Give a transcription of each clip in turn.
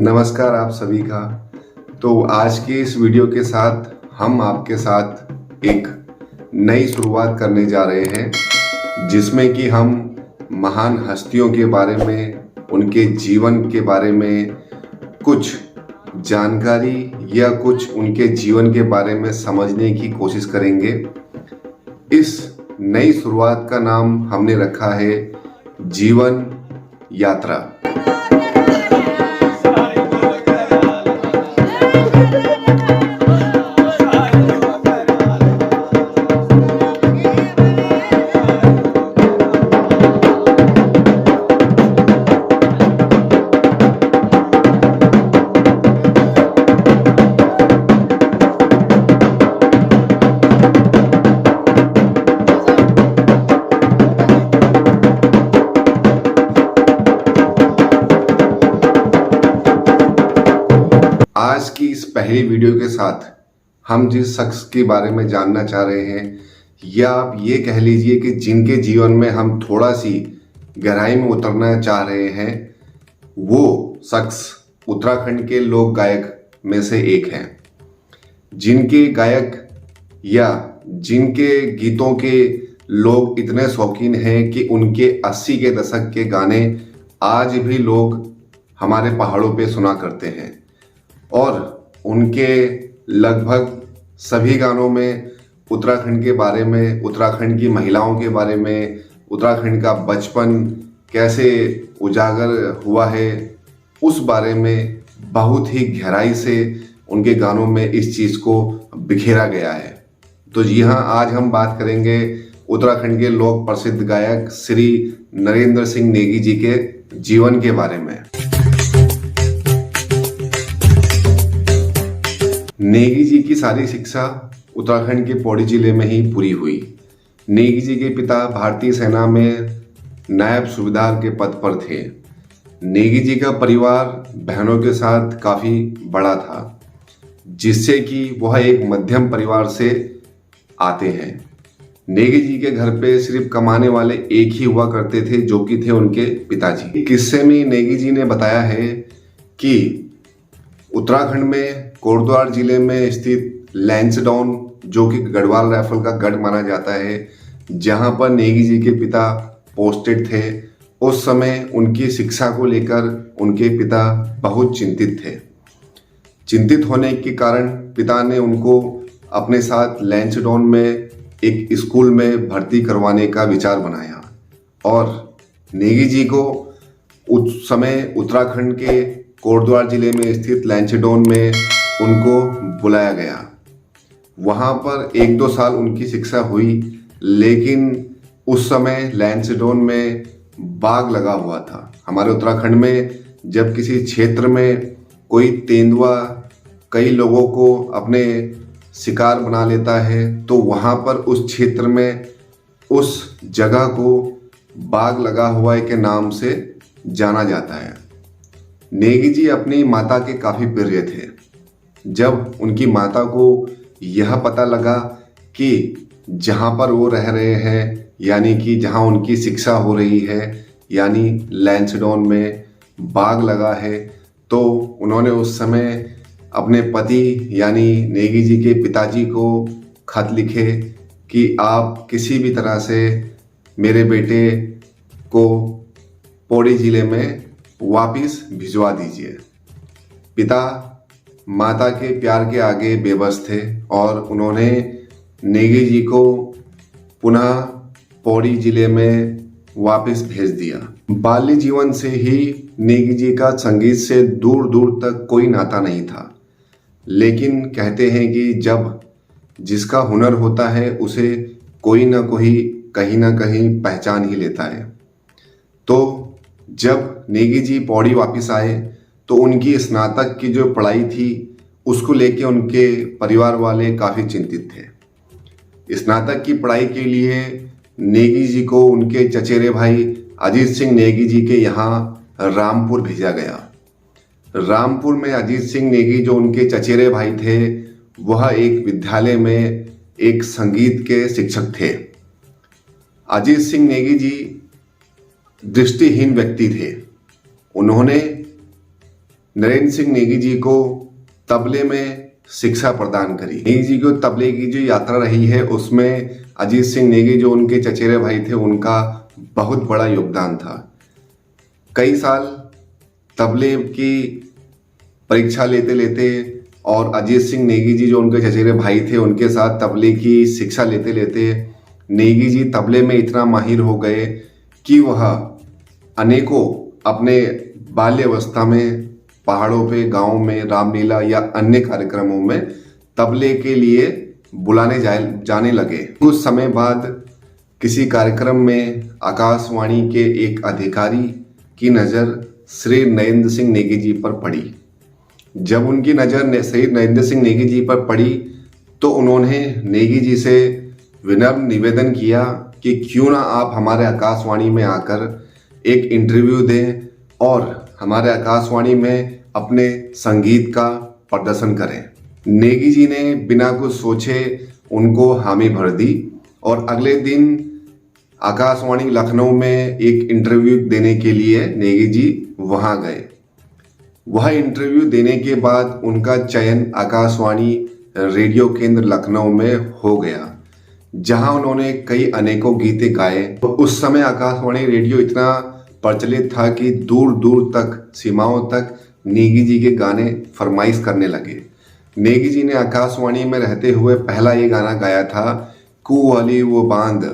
नमस्कार आप सभी का। तो आज के इस वीडियो के साथ हम आपके साथ एक नई शुरुआत करने जा रहे हैं, जिसमें कि हम महान हस्तियों के बारे में, उनके जीवन के बारे में कुछ जानकारी या कुछ उनके जीवन के बारे में समझने की कोशिश करेंगे। इस नई शुरुआत का नाम हमने रखा है जीवन यात्रा। आज की इस पहली वीडियो के साथ हम जिस शख्स के बारे में जानना चाह रहे हैं, या आप ये कह लीजिए कि जिनके जीवन में हम थोड़ा सी गहराई में उतरना चाह रहे हैं, वो शख्स उत्तराखंड के लोक गायक में से एक हैं, जिनके गायक या जिनके गीतों के लोग इतने शौकीन हैं कि उनके 80 के दशक के गाने आज भी लोग हमारे पहाड़ों पे सुना करते हैं। और उनके लगभग सभी गानों में उत्तराखंड के बारे में, उत्तराखंड की महिलाओं के बारे में, उत्तराखंड का बचपन कैसे उजागर हुआ है, उस बारे में बहुत ही गहराई से उनके गानों में इस चीज़ को बिखेरा गया है। तो जी हाँ, आज हम बात करेंगे उत्तराखंड के लोक प्रसिद्ध गायक श्री नरेंद्र सिंह नेगी जी के जीवन के बारे में। नेगी जी की सारी शिक्षा उत्तराखंड के पौड़ी जिले में ही पूरी हुई। नेगी जी के पिता भारतीय सेना में नायब सूबेदार के पद पर थे। नेगी जी का परिवार बहनों के साथ काफ़ी बड़ा था, जिससे कि वह एक मध्यम परिवार से आते हैं। नेगी जी के घर पे सिर्फ कमाने वाले एक ही हुआ करते थे, जो कि थे उनके पिताजी। किस्से में नेगी जी ने बताया है कि उत्तराखंड में कोटद्वार जिले में स्थित लैंसडाउन, जो कि गढ़वाल राइफल का गढ़ माना जाता है, जहां पर नेगी जी के पिता पोस्टेड थे, उस समय उनकी शिक्षा को लेकर उनके पिता बहुत चिंतित थे। चिंतित होने के कारण पिता ने उनको अपने साथ लैंसडाउन में एक स्कूल में भर्ती करवाने का विचार बनाया। और नेगी जी को उस समय उत्तराखंड के कोटद्वार जिले में स्थित लैंसडाउन में उनको बुलाया गया। वहाँ पर 1-2 साल उनकी शिक्षा हुई, लेकिन उस समय लैंसडाउन में बाघ लगा हुआ था। हमारे उत्तराखंड में जब किसी क्षेत्र में कोई तेंदुआ कई लोगों को अपने शिकार बना लेता है, तो वहाँ पर उस क्षेत्र में उस जगह को बाघ लगा हुआ है के नाम से जाना जाता है। नेगी जी अपनी माता के काफ़ी प्रिय थे। जब उनकी माता को यह पता लगा कि जहाँ पर वो रह रहे हैं, यानी कि जहाँ उनकी शिक्षा हो रही है, यानी लैंसडाउन में बाघ लगा है, तो उन्होंने उस समय अपने पति यानी नेगी जी के पिताजी को खत लिखे कि आप किसी भी तरह से मेरे बेटे को पौड़ी जिले में वापिस भिजवा दीजिए। पिता माता के प्यार के आगे बेबस थे और उन्होंने नेगी जी को पुनः पौड़ी जिले में वापस भेज दिया। बाल्य जीवन से ही नेगी जी का संगीत से दूर दूर तक कोई नाता नहीं था, लेकिन कहते हैं कि जब जिसका हुनर होता है उसे कोई ना कोई कहीं ना कहीं पहचान ही लेता है। तो जब नेगी जी पौड़ी वापस आए तो उनकी स्नातक की जो पढ़ाई थी उसको लेके उनके परिवार वाले काफ़ी चिंतित थे। स्नातक की पढ़ाई के लिए नेगी जी को उनके चचेरे भाई अजीत सिंह नेगी जी के यहाँ रामपुर भेजा गया। रामपुर में अजीत सिंह नेगी, जो उनके चचेरे भाई थे, वह एक विद्यालय में एक संगीत के शिक्षक थे। अजीत सिंह नेगी जी दृष्टिहीन व्यक्ति थे। उन्होंने नरेंद्र सिंह नेगी जी को तबले में शिक्षा प्रदान करी। नेगी जी को तबले की जो यात्रा रही है उसमें अजीत सिंह नेगी जो उनके चचेरे भाई थे उनका बहुत बड़ा योगदान था। कई साल तबले की परीक्षा लेते लेते और अजीत सिंह नेगी जी जो उनके चचेरे भाई थे उनके साथ तबले की शिक्षा लेते लेते नेगी जी तबले में इतना माहिर हो गए कि वह अनेकों अपने बाल्यावस्था में पहाड़ों पे, गाँव में, रामलीला या अन्य कार्यक्रमों में तबले के लिए बुलाने जाने लगे। कुछ समय बाद किसी कार्यक्रम में आकाशवाणी के एक अधिकारी की नज़र श्री नरेंद्र सिंह नेगी जी पर पड़ी। जब उनकी नज़र श्री नरेंद्र सिंह नेगी जी पर पड़ी तो उन्होंने नेगी जी से विनम्र निवेदन किया कि क्यों ना आप हमारे आकाशवाणी में आकर एक इंटरव्यू दें और हमारे आकाशवाणी में अपने संगीत का प्रदर्शन करें। नेगी जी ने बिना कुछ सोचे उनको हामी भर दी और अगले दिन आकाशवाणी लखनऊ में एक इंटरव्यू देने के लिए नेगी जी वहां गए। वह इंटरव्यू देने के बाद उनका चयन आकाशवाणी रेडियो केंद्र लखनऊ में हो गया, जहां उन्होंने कई अनेकों गीते गाए। तो उस समय आकाशवाणी रेडियो इतना प्रचलित था कि दूर दूर तक, सीमाओं तक नेगी जी के गाने फरमाइश करने लगे। नेगी जी ने आकाशवाणी में रहते हुए पहला ये गाना गाया था, कू वाली वो बांध।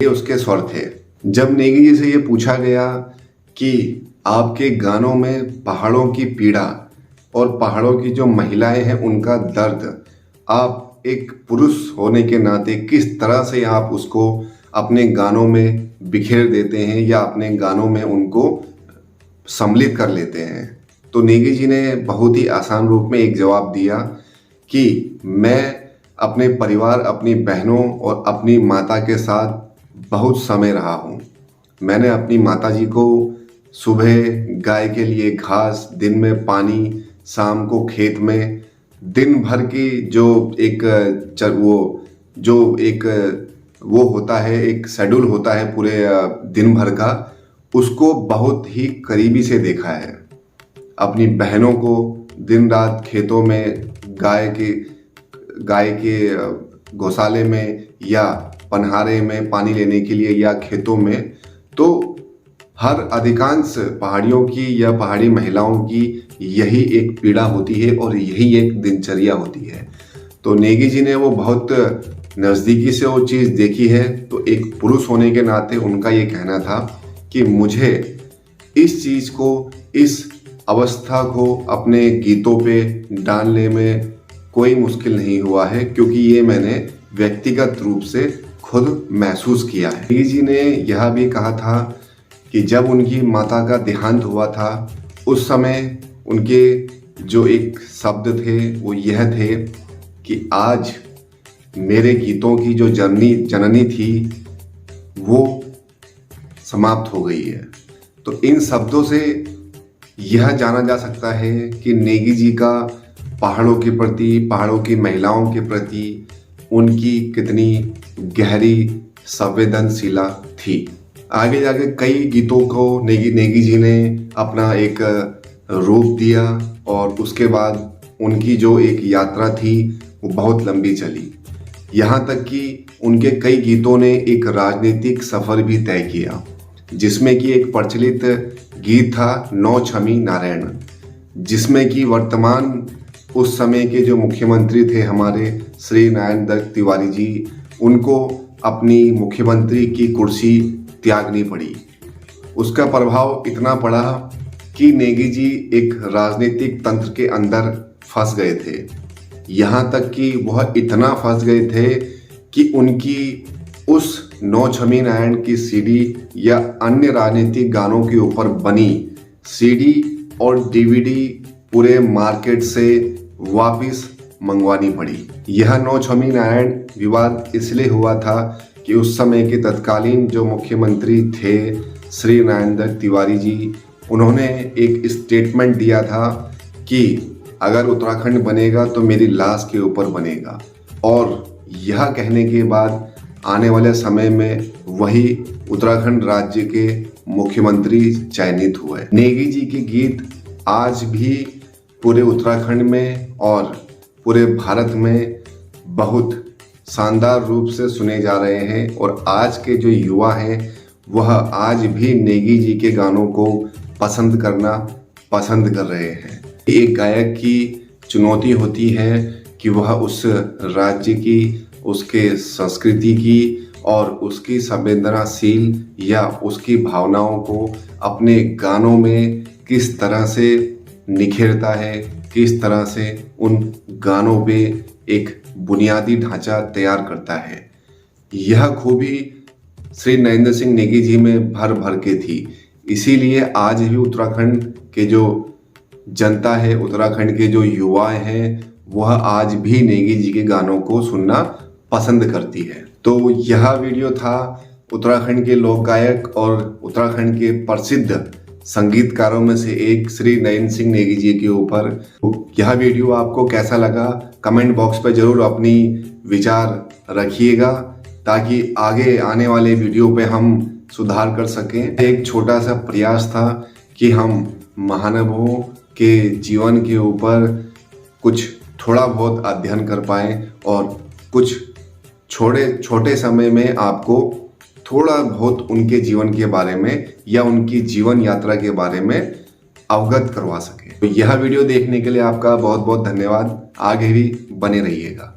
ये उसके स्वर थे। जब नेगी जी से ये पूछा गया कि आपके गानों में पहाड़ों की पीड़ा और पहाड़ों की जो महिलाएं हैं उनका दर्द, आप एक पुरुष होने के नाते किस तरह से आप उसको अपने गानों में बिखेर देते हैं या अपने गानों में उनको सम्मिलित कर लेते हैं, तो नेगी जी ने बहुत ही आसान रूप में एक जवाब दिया कि मैं अपने परिवार, अपनी बहनों और अपनी माता के साथ बहुत समय रहा हूँ। मैंने अपनी माता जी को सुबह गाय के लिए घास, दिन में पानी, शाम को खेत में, दिन भर की जो एक वो होता है, एक शेड्यूल होता है पूरे दिन भर का, उसको बहुत ही करीबी से देखा है। अपनी बहनों को दिन रात खेतों में गाय के गौशाले में या पनहारे में पानी लेने के लिए या खेतों में, तो हर अधिकांश पहाड़ियों की या पहाड़ी महिलाओं की यही एक पीड़ा होती है और यही एक दिनचर्या होती है। तो नेगी जी ने वो बहुत नज़दीकी से वो चीज़ देखी है। तो एक पुरुष होने के नाते उनका ये कहना था कि मुझे इस चीज़ को, इस अवस्था को अपने गीतों पे डालने में कोई मुश्किल नहीं हुआ है, क्योंकि ये मैंने व्यक्तिगत रूप से खुद महसूस किया है। नेगी जी ने यह भी कहा था कि जब उनकी माता का देहांत हुआ था उस समय उनके जो एक शब्द थे वो यह थे कि आज मेरे गीतों की जो जननी थी वो समाप्त हो गई है। तो इन शब्दों से यह जाना जा सकता है कि नेगी जी का पहाड़ों के प्रति, पहाड़ों की महिलाओं के प्रति उनकी कितनी गहरी संवेदनशीलता थी। आगे जाके कई गीतों को नेगी जी ने अपना एक रूप दिया और उसके बाद उनकी जो एक यात्रा थी वो बहुत लंबी चली। यहाँ तक कि उनके कई गीतों ने एक राजनीतिक सफ़र भी तय किया, जिसमें कि एक प्रचलित गीत था नौ छमी नारायण, जिसमें कि वर्तमान उस समय के जो मुख्यमंत्री थे हमारे श्री नारायण दत्त तिवारी जी, उनको अपनी मुख्यमंत्री की कुर्सी त्यागनी पड़ी। उसका प्रभाव इतना पड़ा कि नेगी जी एक राजनीतिक तंत्र के अंदर फंस गए थे। यहाँ तक कि वह इतना फंस गए थे कि उनकी उस नौ छमी नारायण की सीडी या अन्य राजनीतिक गानों के ऊपर बनी सीडी और डीवीडी पूरे मार्केट से वापस मंगवानी पड़ी। यह नौ छमी नारायण विवाद इसलिए हुआ था कि उस समय के तत्कालीन जो मुख्यमंत्री थे श्री नारायण दत्त तिवारी जी, उन्होंने एक स्टेटमेंट दिया था कि अगर उत्तराखंड बनेगा तो मेरी लाश के ऊपर बनेगा, और यह कहने के बाद आने वाले समय में वही उत्तराखंड राज्य के मुख्यमंत्री चयनित हुए। नेगी जी के गीत आज भी पूरे उत्तराखंड में और पूरे भारत में बहुत शानदार रूप से सुने जा रहे हैं, और आज के जो युवा हैं वह आज भी नेगी जी के गानों को पसंद कर रहे हैं। एक गायक की चुनौती होती है कि वह उस राज्य की, उसके संस्कृति की और उसकी संवेदनाशील या उसकी भावनाओं को अपने गानों में किस तरह से निखेरता है, किस तरह से उन गानों पे एक बुनियादी ढांचा तैयार करता है। यह खूबी श्री नरेंद्र सिंह नेगी जी में भर भर के थी। इसीलिए आज भी उत्तराखंड के जो जनता है, उत्तराखंड के जो युवाएं हैं, वह आज भी नेगी जी के गानों को सुनना पसंद करती है। तो यह वीडियो था उत्तराखंड के लोक गायक और उत्तराखंड के प्रसिद्ध संगीतकारों में से एक श्री नरेंद्र सिंह नेगी जी के ऊपर। यह वीडियो आपको कैसा लगा कमेंट बॉक्स पर जरूर अपनी विचार रखिएगा, ताकि आगे आने वाले वीडियो पे हम सुधार कर सकें। एक छोटा सा प्रयास था कि हम महानुभावों के जीवन के ऊपर कुछ थोड़ा बहुत अध्ययन कर पाएं और कुछ छोटे समय में आपको थोड़ा बहुत उनके जीवन के बारे में या उनकी जीवन यात्रा के बारे में अवगत करवा सके। तो यह वीडियो देखने के लिए आपका बहुत बहुत धन्यवाद। आगे भी बने रहिएगा।